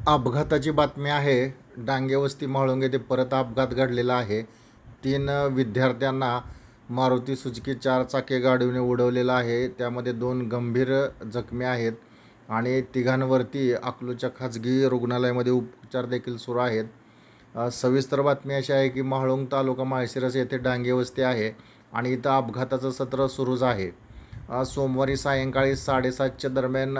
अपघाताची बातमी आहे। डांगेवस्ती म्हाळुंगे येथे परत अपघात घडलेला आहे। 3 विद्यार्थ्यांना मारुती सुझुकी 4 चाकी गाडीने उडवलेला आहे। त्यामध्ये 2 गंभीर जखमी आहेत आणि तिघांवरती अकलूजच्या खाजगी रुग्णालयामध्ये उपचार देखील सुरू आहेत। सविस्तर बातमी अशी आहे की म्हाळुंग तालुका माळशिरस येथे डांगेवस्ती आहे आणि इथं अपघाताचं सत्र सुरूच आहे। सोमवारी सायंकाळी 7:30च्या दरम्यान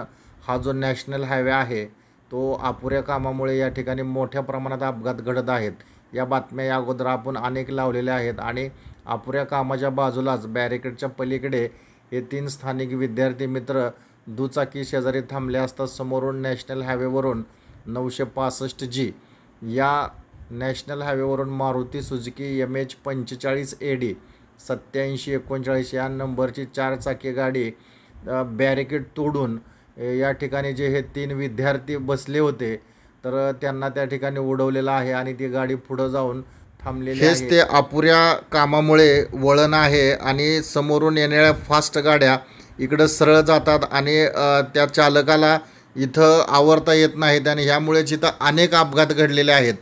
हा जो नॅशनल हायवे आहे तो अपुऱ्या कामामुळे या ठिकाणी मोठ्या प्रमाणात अपघात घडत आहेत। या बातम्या या अगोदर आपण अनेक लावलेल्या आहेत आणि अपुऱ्या कामाच्या बाजूलाच बॅरिकेडच्या पलीकडे हे 3 स्थानिक विद्यार्थी मित्र दुचाकी शेजारी थांबले असता समोरून नॅशनल हायवेवरून 965G या नॅशनल हायवेवरून मारुती सुझुकी MH 45 AD 8739 या नंबरची 4 चाकी गाडी बॅरिकेड तोडून या ठिकाणी जे हे 3 विद्यार्थी बसले होते तर त्यांना त्या ठिकाणी उडवलेलं आहे आणि ती गाडी पुढे जाऊन थांबलेली आहे। हेच ते अपुऱ्या कामामुळे वळण आहे आणि समोरून येणाऱ्या फास्ट गाड्या इकडे सरळ जातात आणि त्या चालकाला इथं आवरता येत नाहीत आणि ह्यामुळेच इथं अनेक अपघात घडलेले आहेत।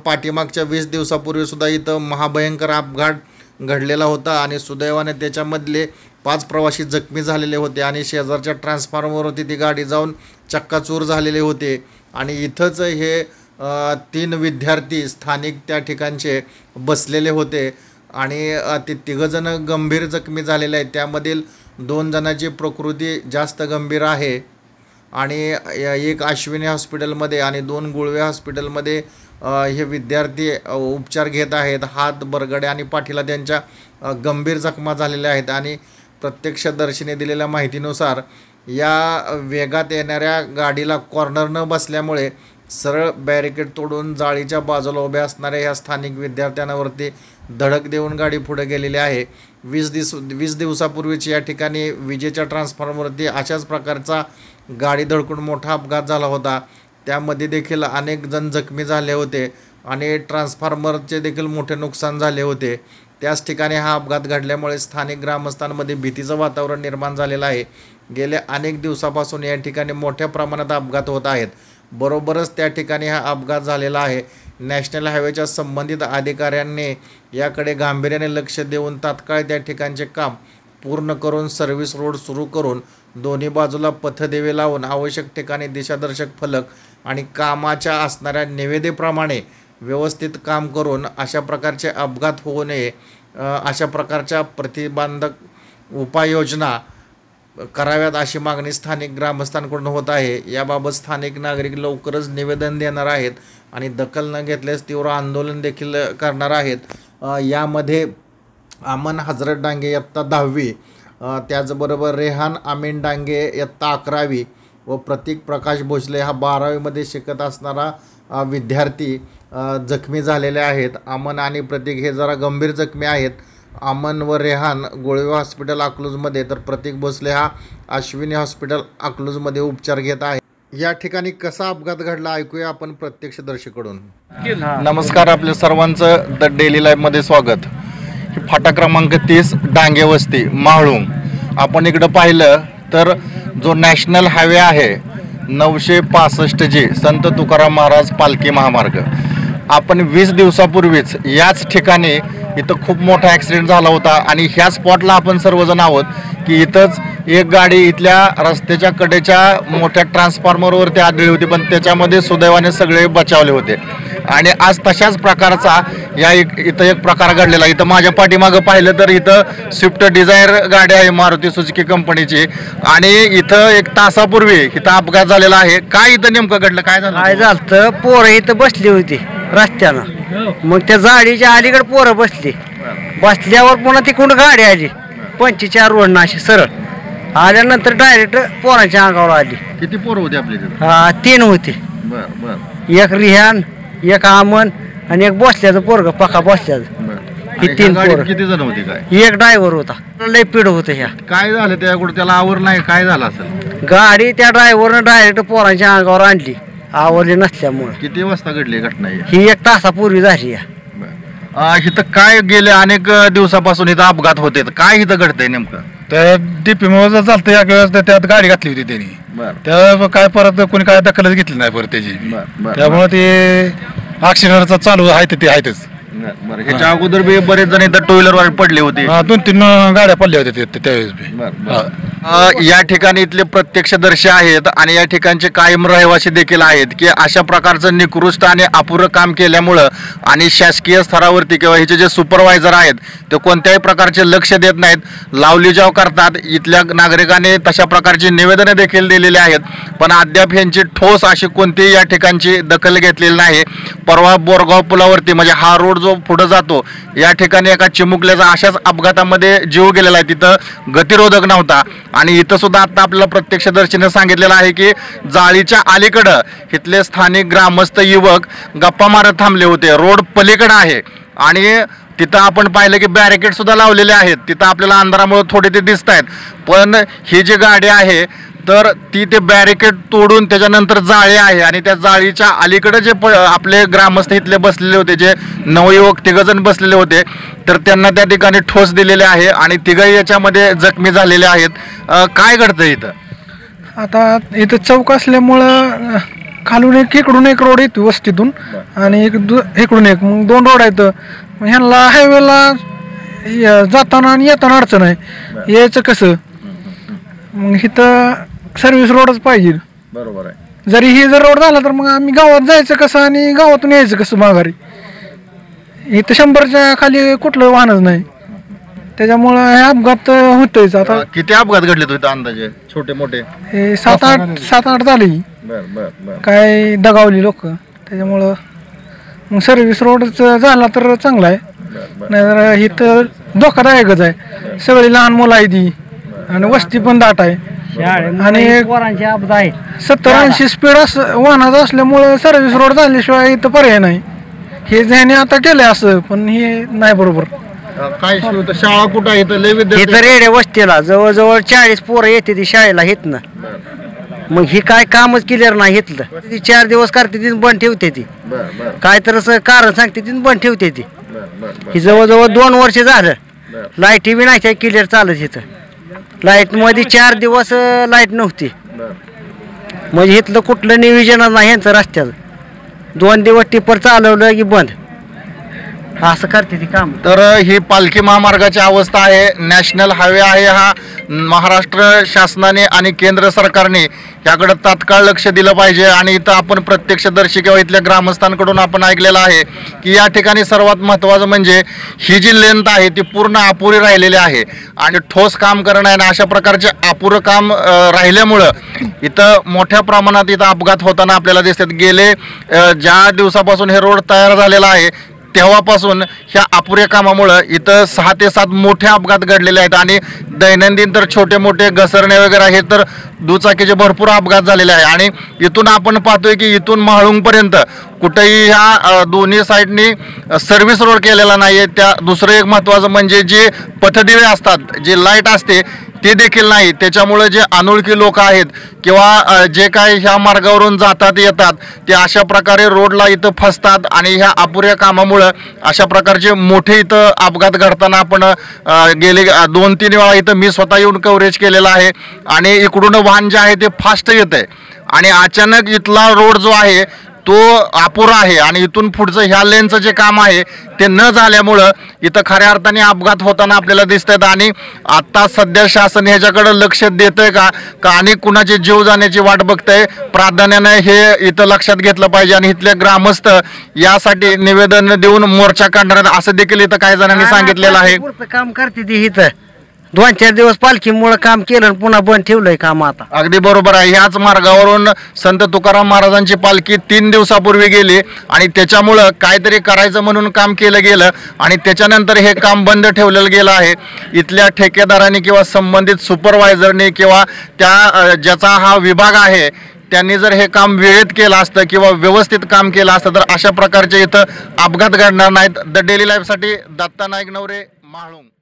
पाठीमागच्या 20 दिवसापूर्वी सुद्धा इथं महाभयंकर अपघात घडलेला होता आणि सुदैवाने त्याच्यामधले 5 प्रवासी जखमी झालेले होते आणि शेजारच्या ट्रान्सफॉर्मरवरती ती गाडी जाऊन चक्काचूर झालेले होते आणि इथंच हे 3 विद्यार्थी स्थानिक त्या ठिकाणचे बसलेले होते आणि ते 3 जण गंभीर जखमी झालेले आहेत। त्यामधील 2 जणांची प्रकृती जास्त गंभीर आहे आणि एक अश्विनी हॉस्पिटलमध्ये आणि 2 गुळवे हॉस्पिटलमध्ये हे विद्यार्थी उपचार घेत आहेत। हात बरगडे आणि पाठीला त्यांच्या गंभीर जखमा झालेल्या आहेत आणि प्रत्यक्षदर्शीने दिलेल्या माहितीनुसार या वेगात येणाऱ्या गाडीला कॉर्नर न बसल्यामुळे सरळ बॅरिकेड तोडून जाळीच्या बाजूला उभ्या असणाऱ्या ह्या स्थानिक विद्यार्थ्यांवरती धडक देऊन गाडी पुढे गेलेली आहे। 20 दिवसापूर्वीच या ठिकाणी विजेच्या ट्रान्सफॉर्मरवरती अशाच प्रकारचा गाडी धडकून मोठा अपघात झाला होता। त्यामध्ये देखील अनेक जण जखमी झाले होते आणि ट्रान्सफॉर्मरचे देखील मोठे नुकसान झाले होते। त्याच ठिकाणी हा अपघात घडल्यामुळे स्थानिक ग्रामस्थांमध्ये भीतीचं वातावरण निर्माण झालेलं आहे। गेल्या अनेक दिवसापासून या ठिकाणी मोठ्या प्रमाणात अपघात होत आहेत। बरोबरच त्या ठिकाणी हा अपघात झालेला आहे। नॅशनल हायवेच्या संबंधित अधिकाऱ्यांनी याकडे गांभीर्याने लक्ष देऊन तात्काळ त्या ठिकाणचे काम पूर्ण करून सर्व्हिस रोड सुरू करून दोन्ही बाजूला पथदिवे लावून आवश्यक ठिकाणी दिशादर्शक फलक आणि कामाच्या असणाऱ्या निविदेप्रमाणे व्यवस्थित काम करून अशा प्रकारचे अपघात होऊ नये अशा प्रकारच्या प्रतिबंधक उपाययोजना कराव्यात अशी मागणी स्थानिक ग्रामस्थांकडून होत आहे। याबाबत स्थानिक नागरिक लवकरच निवेदन देणार आहेत आणि दखल न घेतल्यास तीव्र आंदोलन देखील करणार आहेत। यामध्ये अमन हजरत डांगे इयत्ता 10वी, त्याचबरोबर रेहान अमीन डांगे इयत्ता 11वी व प्रतीक प्रकाश भोसले हा 12वीमध्ये शिकत असणारा विद्यार्थी जखमी झालेले आहेत। अमन आणि प्रतीक हे जरा गंभीर जखमी आहेत। अमन व रेहान गुळवे हॉस्पिटल अकलूजमध्ये तर प्रतीक भोसले हा अश्विनी हॉस्पिटल अकलूजमध्ये उपचार घेत आहे। या ठिकाणी कसा अपघात घडला ऐकूया आपण प्रत्यक्षदर्शीकडून। नमस्कार, आपल्या सर्वांचं द डेली लाईफमध्ये स्वागत। फाटा क्रमांक 30 डांगेवस्ती म्हाळुंग। आपण इकडं पाहिलं तर जो नॅशनल हायवे आहे 965G संत तुकाराम महाराज पालखी महामार्ग, आपण 20 दिवसापूर्वीच याच ठिकाणी इथं खूप मोठा ॲक्सिडेंट झाला होता आणि ह्या स्पॉटला आपण सर्वजण आहोत की इथंच एक गाडी इथल्या रस्त्याच्या कडेच्या मोठ्या ट्रान्सफॉर्मरवरती आदळली होती, पण त्याच्यामध्ये सुदैवाने सगळे बचावले होते आणि आज तशाच प्रकारचा इथं एक प्रकार घडलेला। इथं माझ्या पाठीमागं पाहिलं तर इथं स्विफ्ट डिझायर गाडी आहे मारुती सुझुकी कंपनीची आणि इथं 1 तासापूर्वी इथं अपघात झालेला आहे। काय इथं नेमकं घडलं, काय झालं? पोरं इथं बसली होती रस्त्यानं, मग त्या जाळीच्या अलीकडे पोरं बसल्यावर पुन्हा तिकडून गाडी आली 25 रोडनं अशी सरळ आल्यानंतर डायरेक्ट पोरांच्या अंगावर आली। किती पोरं होते आपले? 3 होते। एक रिहान, एक अमन आणि एक बसल्याचं पोरग पका बसल्याचं। ही 3 पोरं। किती जण होते? काय एक ड्रायव्हर होता, लय पिढ होतं। ह्या काय झालं त्याकडे? त्याला आवर नाही, काय झालं असेल? गाडी त्या ड्रायव्हरनं डायरेक्ट पोरांच्या अंगावर आणली, आवरली नसल्यामुळे। किती वाजता घडली घटना ही 1 तासापूर्वी झाली। इथं काय गेले अनेक दिवसापासून इथं अपघात होते, काय इथं घडतंय नेमकं? त्या डीपी मुळे चालतं या वेळेस त्यात गाडी घातली होती त्यांनी. त्या काय परत कोणी काय दखलच घेतली नाही परत त्याची. त्यामुळे ते ॲक्सिडेंटचा चालू आहे ते आहेतच. ह्याच्या अगोदर बी बरेच जण इथं टू व्हीलर वर पडले होते. 2-3 गाड्या पडल्या होत्या त्यावेळेस बी. या ठिकाणी इथले प्रत्यक्षदर्शी आहेत आणि या ठिकाणचे कायम रहिवासी देखील आहेत की अशा प्रकारचं निकृष्ट आणि अपुरं काम केल्यामुळं आणि शासकीय स्तरावरती किंवा ह्याचे जे सुपरवायझर आहेत ते कोणत्याही प्रकारचे लक्ष देत नाहीत, लावलीजाव करतात. इथल्या नागरिकांनी तशा प्रकारची निवेदने देखील दिलेली आहेत, पण अद्याप यांची ठोस अशी कोणतीही या ठिकाणची दखल घेतलेली नाही. परवा बोरगाव पुलावरती म्हणजे हा रोड जो पुढे जातो या ठिकाणी एका चिमुकल्याचा अशाच अपघातामध्ये जीव गेलेला आहे. तिथं गतिरोधक नव्हता आणि इथं सुद्धा आता आपल्याला प्रत्यक्षदर्शीने सांगितलेलं आहे की जाळीच्या अलीकडं इथले स्थानिक ग्रामस्थ युवक गप्पा मारत थांबले होते. रोड पलीकडं आहे आणि तिथं आपण पाहिलं की बॅरिकेड सुद्धा लावलेले आहेत. तिथं आपल्याला अंधारामुळे थोडे ते दिसत आहेत, पण ही जी गाडी आहे तर ती ते बॅरिकेड तोडून त्याच्यानंतर जाळी आहे आणि त्या जाळीच्या अलीकडे जे आपले ग्रामस्थ इथले बसलेले होते, जे नवयुवक 3 जण बसलेले होते, तर त्यांना त्या ठिकाणी ठोस दिलेले आहे आणि 3 याच्यामध्ये जखमी झालेले आहेत. काय घडतं इथं? आता इथं चौक असल्यामुळं खालून इकडून एक रोड येतो वस्तीतून आणि इकडून एक, मग 2 रोड आहेत. ह्यांना हायवेला जाताना आणि येताना अडचण आहे. यायचं कसं? मग इथं सर्व्हिस रोडच पाहिजे. बरोबर आहे. जरी ही जर रोड झाला तर मग आम्ही गावात जायचं कसं आणि गावातून यायचं कसं माघारी? इथं 100च्या खाली कुठलं वाहनच नाही, त्याच्यामुळं हे अपघात होतोयच. आता किती अपघात घडले तुझे अंदाजे छोटे मोठे? हे 7-8 झाले. काय दगावली लोक, त्याच्यामुळं मग सर्व्हिस रोडच झाला तर चांगला आहे. नाहीतर इथं धोकादायकच आहे. सगळी लहान मुलं आहे ती आणि वस्ती पण दाट आहे आणि 70-80 स्पीड वाहनाचं असल्यामुळं सर्व्हिस रोड झाल्याशिवाय इथं पर्याय नाही. हे ज्याने आता केलंय असं, पण हे नाही बरोबर. काय शाळा कुठं आहे इथं? लय इथं विद्यार्थी रेड्या वस्तीला जवळजवळ 40 पोरं येते ती शाळेला इथनं. मग ही काय कामच क्लिअर नाही इथलं. ती 4 दिवस करते ती बंद ठेवते ती, काय तर असं कारण सांगते ती बंद ठेवते ती. ही जवळजवळ 2 वर्ष झालं लाईट बी नाही क्लिअर चालत इथं. लाईट मध्ये 4 दिवस लाईट नव्हती. म्हणजे इथलं कुठलं नियोजन नाही यांचं रस्त्याचं. 2 दिवस टिपर चालवलं की बंद, असं करते ती काम. तर ही पालखी महामार्गाची अवस्था आहे. नॅशनल हायवे आहे हा. महाराष्ट्र शासनाने आणि केंद्र सरकारने याकडे तात्काळ लक्ष दिलं पाहिजे. आणि इथं आपण प्रत्यक्षदर्शी किंवा इथल्या ग्रामस्थांकडून आपण ऐकलेलं आहे की या ठिकाणी सर्वात महत्त्वाचं म्हणजे ही जी लेंथ आहे ती पूर्ण अपुरी राहिलेली आहे आणि ठोस काम करणं आहे. अशा प्रकारचे अपुरं काम राहिल्यामुळं इथं मोठ्या प्रमाणात इथं अपघात होताना आपल्याला दिसतात. गेले ज्या दिवसापासून हे रोड तयार झालेला आहे तेव्हापासून ह्या अपुऱ्या कामामुळं इथं 6 ते 7 मोठे अपघात घडलेले आहेत आणि दैनंदिन तर छोटे मोठे घसरणे वगैरे हे तर दुचाकीचे भरपूर अपघात झालेले आहे. आणि इथून आपण पाहतोय की इथून म्हाळुंगपर्यंत कुठेही ह्या दोन्ही साईडनी सर्व्हिस रोड केलेला नाही आहे. त्या दुसरं एक महत्त्वाचं म्हणजे जे पथदिवे असतात, जे लाईट असते ते देखील नाही. त्याच्यामुळे जे अनोळखी लोक आहेत किंवा जे काही ह्या मार्गावरून जातात येतात ते अशा प्रकारे रोडला इथं फसतात आणि ह्या अपुऱ्या कामामुळं अशा प्रकारचे मोठे इथं अपघात घडताना आपण गेले 2-3 वेळा इथं मी स्वतः येऊन कव्हरेज केलेलं आहे. आणि इकडून वाहन जे आहे ते फास्ट येत आहे आणि अचानक इथला रोड जो आहे तो अपुरा आहे आणि इथून पुढचं ह्या लेनचं जे काम आहे ते न झाल्यामुळं इथं खऱ्या अर्थाने अपघात होताना आपल्याला दिसत आहेत. आणि आत्ता सध्या शासन ह्याच्याकडं लक्ष देतंय का आणि कुणाचे जीव जाण्याची वाट बघतंय? प्राधान्याने हे इथं लक्षात घेतलं पाहिजे आणि इथले ग्रामस्थ यासाठी निवेदन देऊन मोर्चा काढणार असं देखील इथं काही जणांनी सांगितलेलं आहे. काम करते ती इथं 2-4 दिवस पालखीमुळे काम केलं आणि पुन्हा बंद ठेवलंय काम. आता अगदी बरोबर आहे. ह्याच मार्गावरून संत तुकाराम महाराजांची पालखी 3 दिवसापूर्वी गेली आणि त्याच्यामुळं काहीतरी करायचं म्हणून काम केलं गेलं आणि त्याच्यानंतर हे काम बंद ठेवलेलं गेलं आहे. इथल्या ठेकेदारांनी किंवा संबंधित सुपरवायझरनी किंवा त्या ज्याचा हा विभाग आहे त्यांनी जर हे काम वेळेत केलं असतं किंवा व्यवस्थित काम केलं असतं तर अशा प्रकारचे इथं अपघात घडणार नाहीत. द डेली लाईफसाठी दत्ता नाईक नवरे, म्हाळुंग.